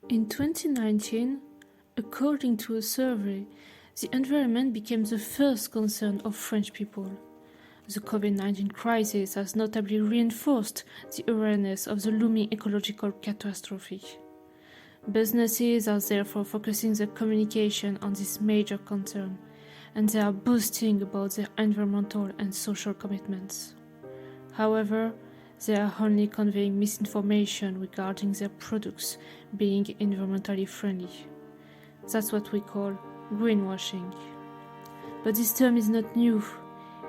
In 2019, according to a survey, the environment became the first concern of French people. The COVID-19 crisis has notably reinforced the awareness of the looming ecological catastrophe. Businesses are therefore focusing their communication on this major concern, and they are boasting about their environmental and social commitments. However, they are only conveying misinformation regarding their products being environmentally friendly. That's what we call greenwashing. But this term is not new.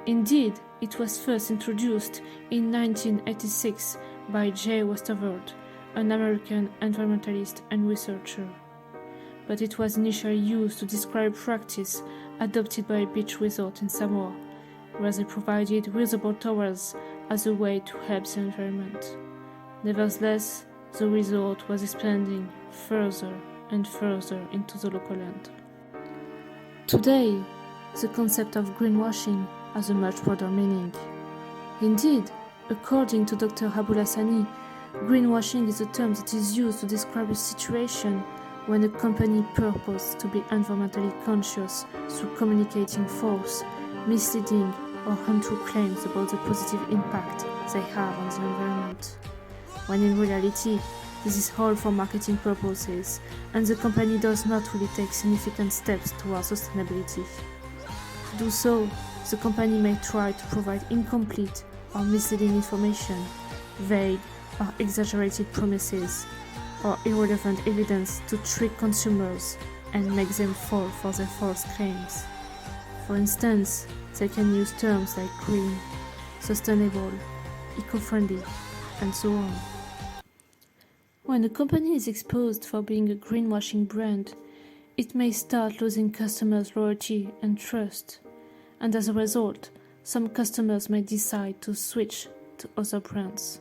Indeed, it was first introduced in 1986 by J. Westerveld, an American environmentalist and researcher. But it was initially used to describe practice adopted by a beach resort in Samoa, where they provided reusable towels as a way to help the environment. Nevertheless, the resort was expanding further and further into the local land. Today, the concept of greenwashing has a much broader meaning. Indeed, according to Dr. Abulassani, greenwashing is a term that is used to describe a situation when a company purports to be environmentally conscious through communicating false, misleading, or untrue claims about the positive impact they have on the environment, when in reality, this is all for marketing purposes, and the company does not really take significant steps towards sustainability. To do so, the company may try to provide incomplete or misleading information, vague or exaggerated promises, or irrelevant evidence to trick consumers and make them fall for their false claims. For instance, they can use terms like green, sustainable, eco-friendly, and so on. When a company is exposed for being a greenwashing brand, it may start losing customers' loyalty and trust, and as a result, some customers may decide to switch to other brands.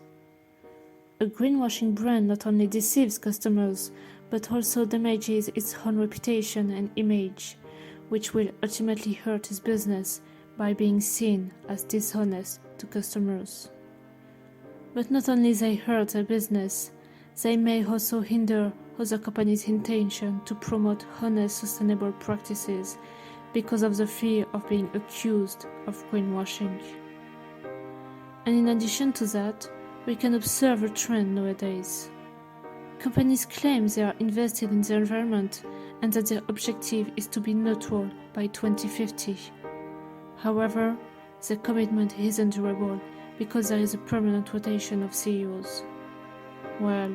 A greenwashing brand not only deceives customers, but also damages its own reputation and image, which will ultimately hurt its business by being seen as dishonest to customers. But not only they hurt their business, they may also hinder other companies' intention to promote honest, sustainable practices because of the fear of being accused of greenwashing. And in addition to that, we can observe a trend nowadays. Companies claim they are invested in the environment and that their objective is to be neutral by 2050. However, their commitment isn't durable because there is a permanent rotation of CEOs. Well,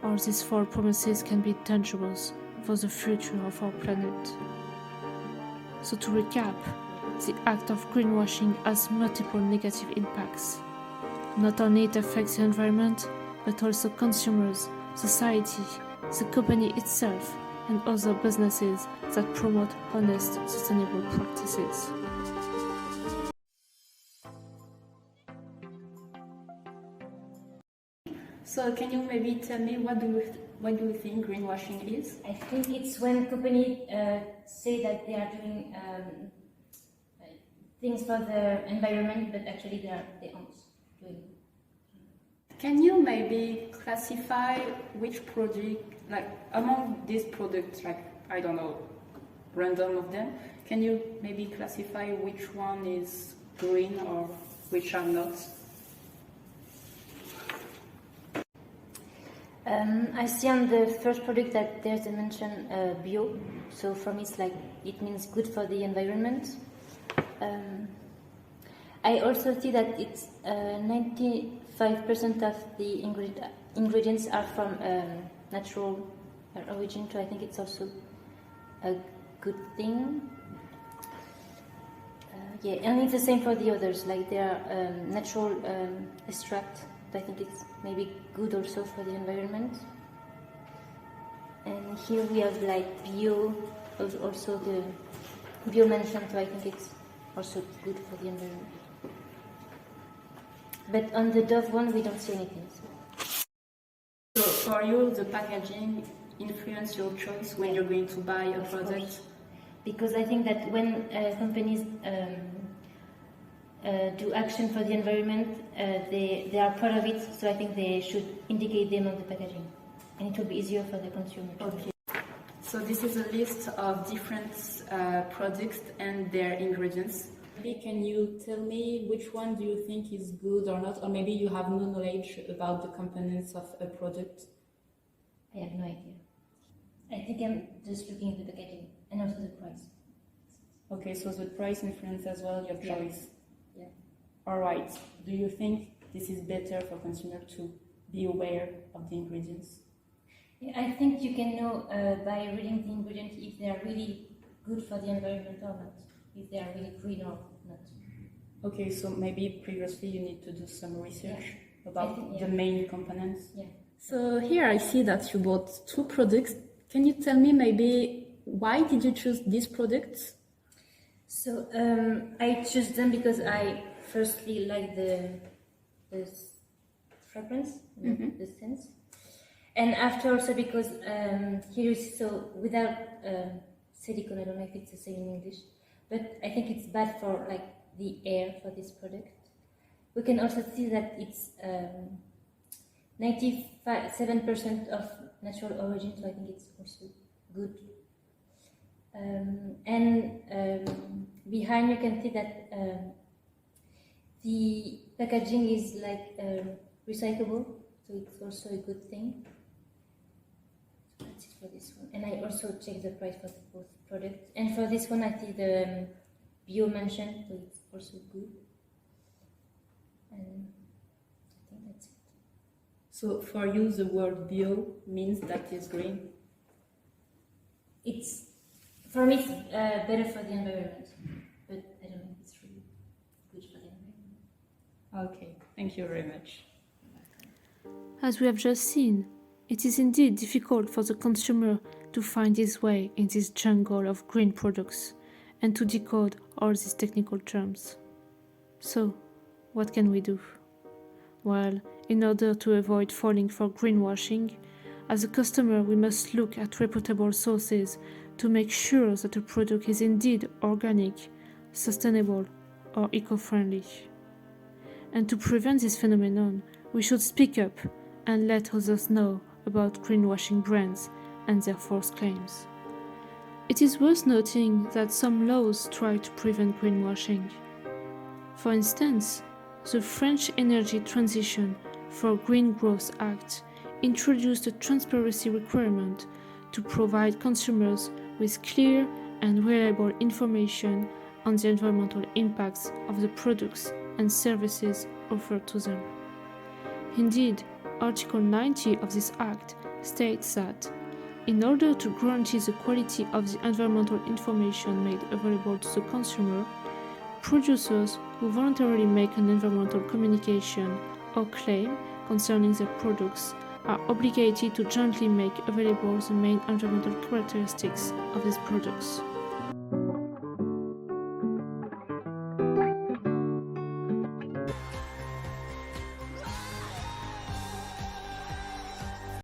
all these false promises can be tangible for the future of our planet. So to recap, the act of greenwashing has multiple negative impacts. Not only it affects the environment, but also consumers, society, the company itself, and other businesses that promote honest, sustainable practices. So can you maybe tell me what do you think greenwashing is? I think it's when companies say that they are doing things for the environment, but actually they aren't doing. Can you maybe classify which product, like among these products, like I don't know, random of them, can you maybe classify which one is green or which are not? I see on the first product that there's a mention bio, so for me it's like it means good for the environment. I also see that it's 95% of the ingredients are from natural origin, so I think it's also a good thing. And it's the same for the others, like they are natural extract. I think it's maybe good also for the environment. And here we have like bio, also the bio mentioned, so I think it's also good for the environment. But on the Dove one, we don't see anything. So for you, the packaging influence your choice when you're going to buy a product? Because I think that when companies do action for the environment, they are proud of it, so I think they should indicate them on the packaging. and it will be easier for the consumer to Okay. So this is a list of different products and their ingredients. Maybe can you tell me which one do you think is good or not, or maybe you have no knowledge about the components of a product? I have no idea. I think I'm just looking at the packaging and also the price. Okay, so the price influence as well your Yeah. choice. Yeah. All right. Do you think this is better for consumer to be aware of the ingredients? Yeah, I think you can know by reading the ingredients if they are really good for the environment or not, if they are really green or not. Okay, so maybe previously you need to do some research about I think, the main components. Yeah. So here I see that you bought two products. Can you tell me maybe why did you choose these products? So I chose them because I firstly like the fragrance, the scents, and after also because here is so without silicone. I don't know if it's the same in English, but I think it's bad for like the air for this product. We can also see that it's 97% of natural origin, so I think it's also good. Behind you can see that the packaging is like recyclable, so it's also a good thing. So that's it for this one. And I also checked the price for both products. And for this one, I see the bio mentioned, so it's also good. And I think that's it. So for you, the word bio means that it's green? It's for me, it's better for the environment, but I don't know if it's really good for the environment. Okay, thank you very much. As we have just seen, it is indeed difficult for the consumer to find his way in this jungle of green products and to decode all these technical terms. So, what can we do? Well, in order to avoid falling for greenwashing, as a customer we must look at reputable sources to make sure that a product is indeed organic, sustainable, or eco-friendly. And to prevent this phenomenon, we should speak up and let others know about greenwashing brands and their false claims. It is worth noting that some laws try to prevent greenwashing. For instance, the French Energy Transition for Green Growth Act introduced a transparency requirement to provide consumers with clear and reliable information on the environmental impacts of the products and services offered to them. Indeed, Article 90 of this Act states that, in order to guarantee the quality of the environmental information made available to the consumer, producers who voluntarily make an environmental communication or claim concerning their products are obligated to jointly make available the main environmental characteristics of these products.